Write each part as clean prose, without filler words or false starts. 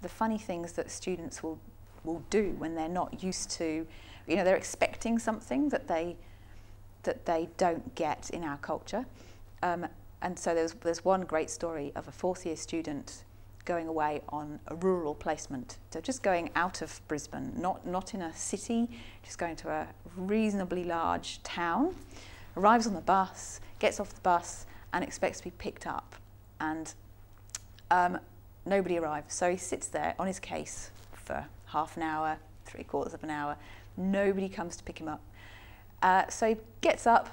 the funny things that students will do when they're not used to, you know, they're expecting something that they don't get in our culture. And so there's one great story of a fourth year student going away on a rural placement. So just going out of Brisbane, not in a city, just going to a reasonably large town, arrives on the bus, gets off the bus and expects to be picked up. And nobody arrives. So he sits there on his case for half an hour, 3/4 of an hour. Nobody comes to pick him up. So he gets up,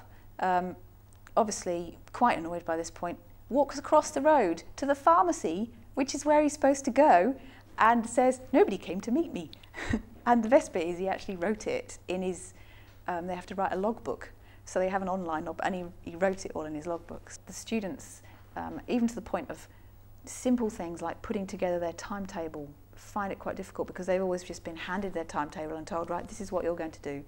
obviously quite annoyed by this point, walks across the road to the pharmacy, which is where he's supposed to go, and says, nobody came to meet me. And the best bit is he actually wrote it in his, they have to write a logbook. So they have an online logbook, and he wrote it all in his logbooks. The students, even to the point of simple things like putting together their timetable, find it quite difficult because they've always just been handed their timetable and told, right, this is what you're going to do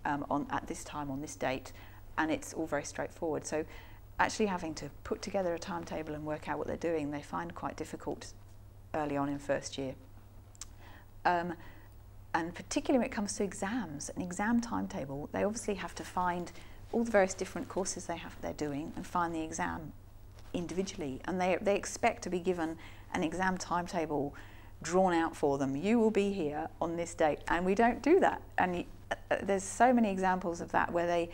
at this time, on this date, and it's all very straightforward. So actually having to put together a timetable and work out what they're doing, they find quite difficult early on in first year. And particularly when it comes to exams, an exam timetable, they obviously have to find all the various different courses they're doing and find the exam individually. And they expect to be given an exam timetable drawn out for them. You will be here on this date, and we don't do that. And there's so many examples of that where they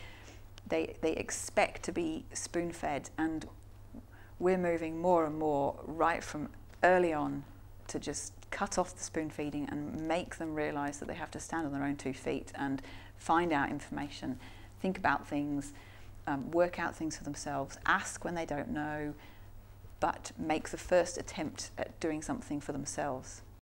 expect to be spoon-fed, and we're moving more and more right from early on to just cut off the spoon feeding and make them realise that they have to stand on their own 2 feet and find out information, think about things, work out things for themselves, ask when they don't know, but make the first attempt at doing something for themselves.